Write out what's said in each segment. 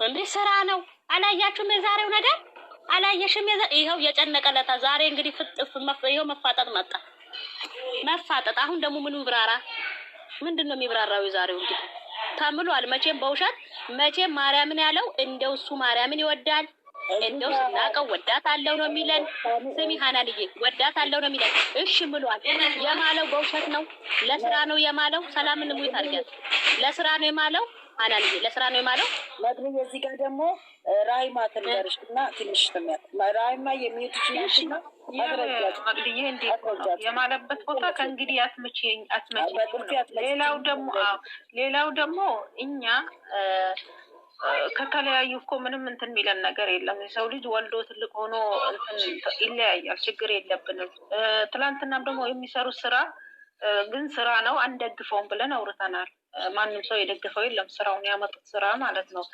እንዴ ስራ ነው። አላያችሁም? የዛሬው ነገር አላየሽም? ይኸው የጨነቀለታ ዛሬ እንግዲህ ፍጥፍ ይኸው መፋጠጥ መጣ። መፋጠጥ አሁን ደግሞ ምኑ ይብራራ? ምንድነው የሚብራራው? የዛሬው እንግዲህ ተምሏል። መቼም በውሸት መቼም ማርያምን ያለው እንደው እሱ ማርያምን ይወዳል። እንደው ስናቀው ወዳት አለው ነው የሚለን። ስሚ ሀናንዬ ወዳት አለው ነው የሚለን። እሺ ምሏል። የማለው በውሸት ነው። ለስራ ነው የማለው። ሰላምን ሙይ ታርገት ለስራ ነው የማለው። ሀናንዬ ለስራ ነው የማለው። መግቢያ እዚህ ጋር ደግሞ ራይማ ትንገርሽ እና ትንሽ ተሚያት ራይማ የሚሄዱት ናሽና መግዲዬ እንዴት ነው የማለበት ቦታ ከእንግዲህ አትመጪኝ። ሌላው ደግሞ እኛ ከተለያዩ እኮ ምንም እንትን የሚለን ነገር የለም። የሰው ልጅ ወልዶ ትልቅ ሆኖ ይለያያል። ችግር የለብንም። ትላንትናም ደግሞ የሚሰሩት ስራ ግን ስራ ነው አንደግፈውም ብለን አውርተናል። ማንም ሰው የደገፈው የለም። ስራውን ያመጡት ስራ ማለት ነው።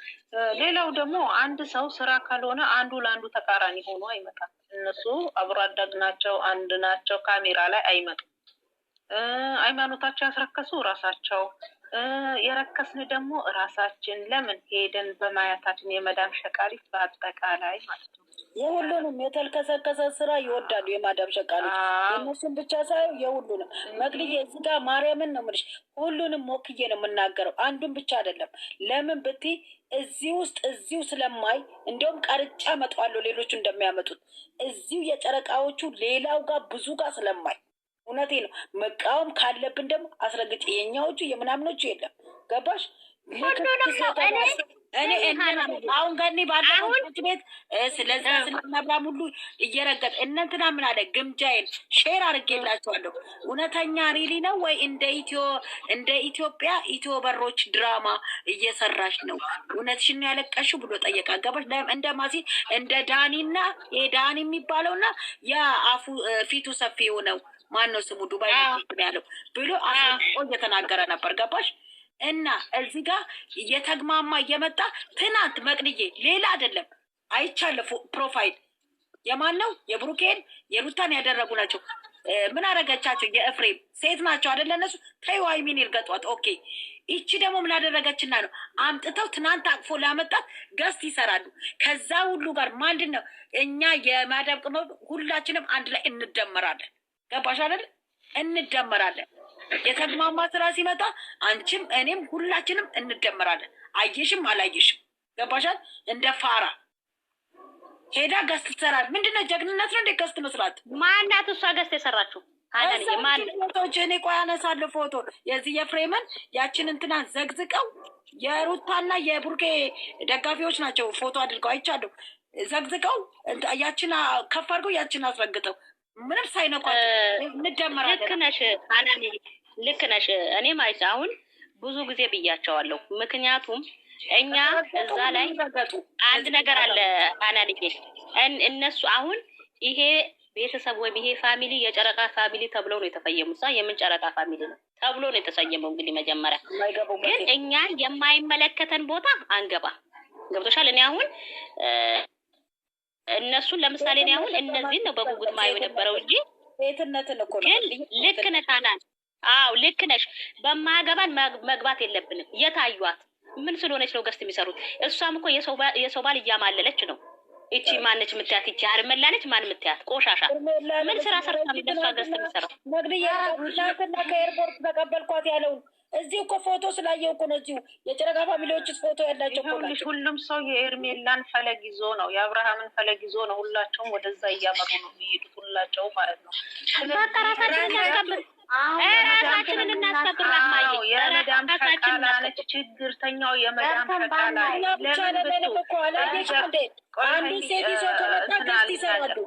ሌላው ደግሞ አንድ ሰው ስራ ካልሆነ አንዱ ለአንዱ ተቃራኒ ሆኖ አይመጣም። እነሱ አብሮ አደግ ናቸው፣ አንድ ናቸው። ካሜራ ላይ አይመጡም። ሃይማኖታቸው ያስረከሱ ራሳቸው፣ የረከስን ደግሞ ራሳችን። ለምን ሄደን በማየታችን የመዳም ሸቃሪት በአጠቃላይ ማለት ነው የሁሉንም የተልከሰከሰ ስራ ይወዳሉ። የማዳም ሸቃሪት የእነሱን ብቻ ሳይሆን የሁሉንም። መግልዬ እዚህ ጋር ማርያምን ነው የምልሽ፣ ሁሉንም ሞክዬ ነው የምናገረው። አንዱን ብቻ አይደለም። ለምን ብትይ እዚህ ውስጥ እዚሁ ስለማይ እንደውም ቀርጫ መጣዋለሁ ሌሎቹ እንደሚያመጡት እዚሁ የጨረቃዎቹ ሌላው ጋር ብዙ ጋር ስለማይ እውነቴ ነው። መቃወም ካለብን ደግሞ አስረግጬ የኛዎቹ የምናምኖቹ የለም። ገባሽ? እኔ አሁን ገኒ ባለፈው ቤት ስለዛ ስለመብራም ሁሉ እየረገጥ እነንትና ምን አለ ግምጃዬን ሼር አድርጌላቸዋለሁ። እውነተኛ ሪሊ ነው ወይ እንደ ኢትዮጵያ ኢትዮ በሮች ድራማ እየሰራሽ ነው እውነትሽን ያለቀሽው ብሎ ጠየቃ። ገባሽ? እንደ ማሲ እንደ ዳኒና ዳኒ የሚባለውና ያ አፉ ፊቱ ሰፊ የሆነው ማነው ስሙ ዱባይ ያለው ብሎ አስቆ እየተናገረ ነበር። ገባሽ? እና እዚህ ጋር እየተግማማ እየመጣ ትናንት መቅንዬ ሌላ አይደለም አይቻለሁ። ፕሮፋይል የማን ነው? የብሩኬን የሩታን ያደረጉ ናቸው። ምን አደረገቻቸው? የኤፍሬም ሴት ናቸው አይደለ? እነሱ ተይው ሃይሚን ይርገጧት። ኦኬ ይቺ ደግሞ ምን አደረገችና ነው አምጥተው ትናንት አቅፎ ላመጣት ገስት ይሰራሉ። ከዛ ሁሉ ጋር ማንድን ነው እኛ የማዳም ቅመም ሁላችንም አንድ ላይ እንደመራለን። ገባሽ አይደል? እንደመራለን። የተግማማ ስራ ሲመጣ አንቺም እኔም ሁላችንም እንደመራለን። አየሽም አላየሽም ገባሻል? እንደ ፋራ ሄዳ ገስት ትሰራል። ምንድነው ጀግንነት ነው እንደ ገስት መስራት? ማናት እሷ ገስት የሰራችው? ፎቶች እኔ ቆይ አነሳለሁ ፎቶ የዚህ የፍሬመን ያችን እንትናን ዘግዝቀው የሩታና የቡርኬ ደጋፊዎች ናቸው ፎቶ አድርገው አይቻለሁ። ዘግዝቀው ያችን ከፍ አድርገው ያችን አስረግጠው ምንም ሳይነኳቸው እንደመራለን። ልክ ነሽ አናኒ ልክ ነሽ። እኔ ማለት አሁን ብዙ ጊዜ ብያቸዋለሁ። ምክንያቱም እኛ እዛ ላይ አንድ ነገር አለ አናንዬ፣ እነሱ አሁን ይሄ ቤተሰብ ወይም ይሄ ፋሚሊ የጨረቃ ፋሚሊ ተብሎ ነው የተሰየሙት። የምን ጨረቃ ፋሚሊ ነው ተብሎ ነው የተሰየመው? እንግዲህ መጀመሪያ ግን እኛ የማይመለከተን ቦታ አንገባ። ገብቶሻል? እኔ አሁን እነሱን ለምሳሌ እኔ አሁን እነዚህን ነው በጉጉት ማየው የነበረው እንጂ ቤትነትን እኮ ነው። ግን ልክ ነሽ አናን። አዎ ልክ ነሽ። በማገባን መግባት የለብንም። የታዩት ምን ስለሆነች ነው ገስት የሚሰሩት? እሷም እኮ የሰው ባል እያማለለች ነው። እቺ ማነች ምትያት? እቺ አርመላ ነች። ማን ምትያት? ቆሻሻ ምን ስራ ሰርታ እንደሷ ገስት የሚሰራው? መግደያ እናትና ከኤርፖርት ተቀበልኳት ያለውን እዚሁ እኮ ፎቶ ስላየው እኮ ነው። እዚሁ የጨረቃ ፋሚሊዎች ፎቶ ያላቸው እኮ ናቸው። ሁሉም ሰው የኤርሜላን ፈለግ ይዞ ነው፣ የአብርሃምን ፈለግ ይዞ ነው። ሁላቸውም ወደዛ እያመሩ ነው የሚሄዱት፣ ሁላቸው ማለት ነው። ራሳችንን እናስከብር። የመዳም ተቃላ ነች ችግርተኛው። የመዳም ተቃላ አንዱ ሴት ይዞ ከመጣ ገስት ይሰራሉ።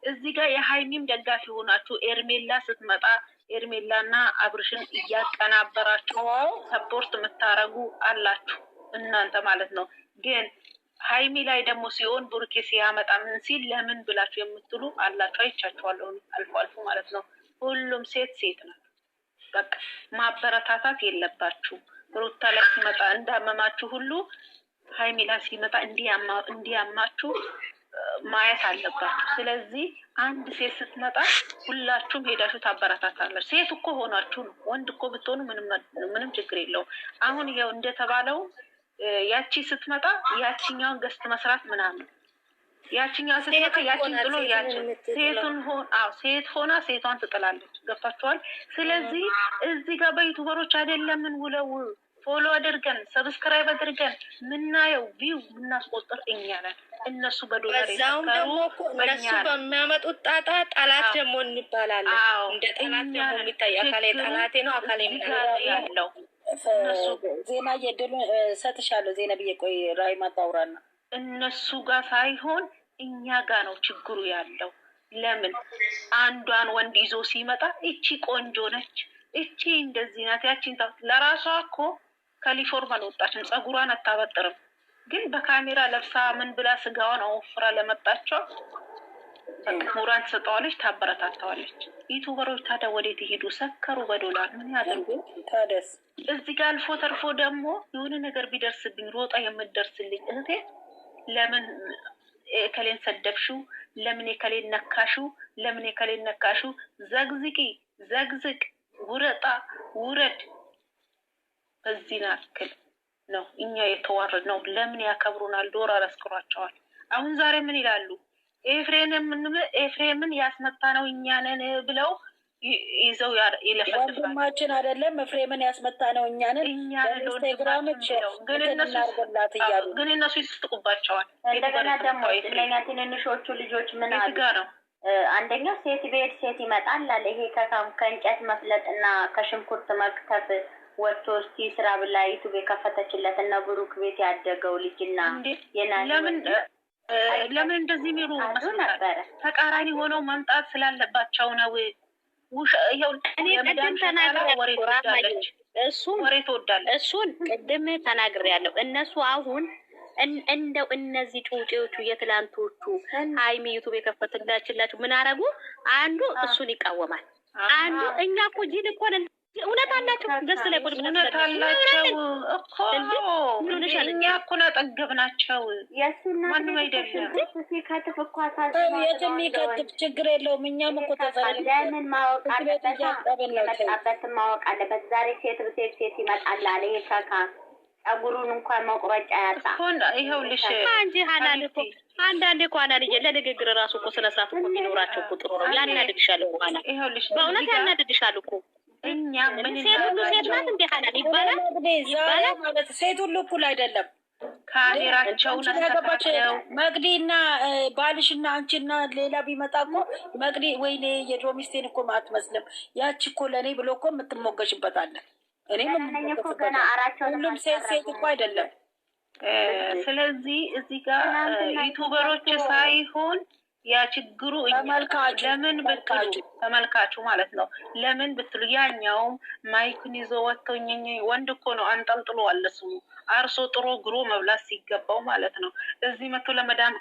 እዚህ ጋር የሀይሚም ደጋፊ ሆናችሁ ኤርሜላ ስትመጣ ኤርሜላና አብርሽን እያቀናበራችሁ ሰፖርት የምታረጉ አላችሁ እናንተ ማለት ነው። ግን ሀይሚ ላይ ደግሞ ሲሆን ቡርኬ ሲያመጣ ምን ሲል ለምን ብላችሁ የምትሉ አላችሁ። አይቻችኋለሁ አልፎ አልፎ ማለት ነው። ሁሉም ሴት ናት። በቃ ማበረታታት የለባችሁ። ሩታ ላይ ሲመጣ እንዳመማችሁ ሁሉ ሀይሚ ላይ ሲመጣ እንዲያማችሁ ማየት አለባችሁ። ስለዚህ አንድ ሴት ስትመጣ ሁላችሁም ሄዳችሁ ታበረታታላችሁ። ሴት እኮ ሆናችሁ ነው። ወንድ እኮ ብትሆኑ ምንም ችግር የለውም። አሁን ይኸው እንደተባለው ያቺ ስትመጣ ያቺኛውን ገስት መስራት ምናምን ያቺኛው ስትመጣ ያቺን ጥሎ ያቺን ሴት ሆና ሴቷን ትጥላለች። ገብታችኋል? ስለዚህ እዚህ ጋር በዩቱበሮች አይደለምን ውለው ፎሎ አድርገን ሰብስክራይብ አድርገን ምናየው ቪው ምናስቆጥር እኛ ነን። እነሱ በዶላር በዛውም ደግሞ እነሱ በሚያመጡት ጣጣ ጠላት ደግሞ እንባላለን። እንደ ጠላት ደግሞ የሚታይ አካሌ ጠላቴ ነው አካሌ ያለው ዜና የድሉ ሰጥሻለሁ። ዜና ብዬ ቆይ ራይማ ታውራና እነሱ ጋር ሳይሆን እኛ ጋር ነው ችግሩ ያለው። ለምን አንዷን ወንድ ይዞ ሲመጣ እቺ ቆንጆ ነች፣ እቺ እንደዚህ ናት፣ ያቺን ለራሷ እኮ ካሊፎርኒያ አልወጣችም፣ ጸጉሯን አታበጥርም። ግን በካሜራ ለብሳ ምን ብላ ስጋዋን አወፍራ ለመጣቸው ሙራን ትሰጠዋለች፣ ታበረታታዋለች። ዩቱበሮች ታዲያ ወዴት ይሄዱ? ሰከሩ በዶላር ምን ያደርጉ? ታደስ እዚህ ጋር አልፎ ተርፎ ደግሞ የሆነ ነገር ቢደርስብኝ ሮጣ የምትደርስልኝ እህቴ ለምን ከሌን ሰደብሽው? ለምን ከሌን ነካሽው? ለምን ከሌን ነካሽው? ዘግዝቂ፣ ዘግዝቅ፣ ውረጣ፣ ውረድ። በዚህ ናክል ነው እኛ የተዋረድ ነው። ለምን ያከብሩናል? ዶር አላስክሯቸዋል። አሁን ዛሬ ምን ይላሉ? ኤፍሬምን ያስመታ ነው እኛንን ብለው ይዘው ይለፈልፋል። ወንድማችን አይደለም ኤፍሬምን ያስመታ ነው እኛንን ኢንስታግራምች ግን እነሱ ይስጥቁባቸዋል። እንደገና ደግሞ ለኛ ትንንሾቹ ልጆች ምን አሉ? አንደኛው ሴት ቤት ሴት ይመጣል አለ። ይሄ ከእንጨት መፍለጥና ከሽንኩርት መክተፍ ወጥቶ እስቲ ስራ ብላ ዩቱብ የከፈተችለት እና ብሩክ ቤት ያደገው ልጅና ለምን እንደዚህ የሚሉ ነበረ? ተቃራኒ ሆነው መምጣት ስላለባቸው ነው። እሱን ቅድም ተናግሬያለሁ። እነሱ አሁን እንደው እነዚህ ጩጬዎቹ የትላንቶቹ ሀይሚ ዩቱብ የከፈትላችላችሁ ምን አረጉ? አንዱ እሱን ይቃወማል፣ አንዱ እኛ እኮ ጂል እኮ ነን። እውነት አላቸው፣ ደስ ላይ ቁልብ እውነት አላቸው እኮ እኛ እኮ ናጠገብናቸው። ማንም አይደለም የትም ይከትብ ችግር የለውም። እኛም እኮ ለምን ማወቅ አለበት፣ የመጣበትን ማወቅ አለበት። ዛሬ ሴት ይመጣል አለ። ይሄ ካካ ጸጉሩን እንኳን መቁረጫ ያጣ ይኸውልሽ አንቺ ሀናን እኮ አንዳንዴ እኮ ሀናን ለንግግር ራሱ እኮ ስነስርዓት እኮ የሚኖራቸው እኮ ጥሩ ነው። ያናድድሻል እኮ ሀናን፣ በእውነት ያናድድሻል እኮ። እኛ ምን ሴት ሁሉ ሴት ናት እንዴ ሀናን? ይባላል ማለት ሴት ሁሉ እኩል አይደለም። ካሜራቸውን አስተካክለው መግዲና ባልሽና አንቺና ሌላ ቢመጣ እኮ መግዲ ወይኔ የድሮ ሚስቴን እኮ አትመስልም ያቺ እኮ ለእኔ ብሎ እኮ የምትሞገሽበታለን። እኔ ሁሉም ሴት እኮ አይደለም። ስለዚህ እዚህ ጋር ዩቱበሮች ሳይሆን ያ ችግሩ ለምን ብትሉ ተመልካቹ ማለት ነው። ለምን ብትሉ ያኛውም ማይክን ይዞ ወጥቶኝ ወንድ እኮ ነው አንጠልጥሎ አለ ስሙ አርሶ ጥሮ ግሮ መብላት ሲገባው ማለት ነው። እዚህ መጥቶ ለመዳን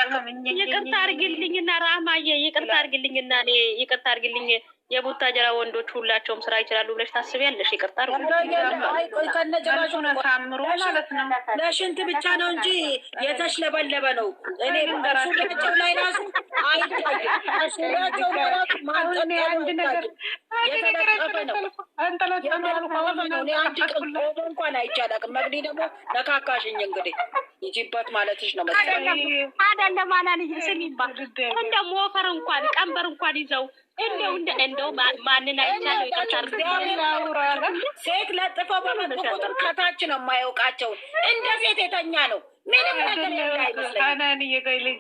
ይቅርታ አድርግልኝና ራማዬ ይቅርታ አድርግልኝና እኔ ይቅርታ አድርግልኝ የቡታጀራ ወንዶች ሁላቸውም ስራ ይችላሉ ብለሽ ታስቢያለሽ? ይቅርታ ከነጭራሹ ታምሮ ማለት ነው። ለሽንት ብቻ ነው እንጂ የተሽለበለበ ነው። እኔ ሱሪያቸው ላይ ራሱ አይታይም። ሱሪያቸው ላይ ራሱ አንድ ነገር የተለጠፈ ነው። እኔ አንድ ቀን እንኳን አይቻላቅም። መግዲ ደግሞ ነካካሽኝ እንግዲህ ይጂበት ማለትሽ ነው መሰለኝ። አይደለም አላልኝ ስሚባ እንደ ሞፈር እንኳን ቀንበር እንኳን ይዘው እንደው ማንን አይቻለው ይቀርታል። ሴት ለጥፈው በመጡ ቁጥር ከታች ነው የማያውቃቸው። እንደ ሴት የተኛ ነው ምንም ነገር ላይ አይመስለኝም።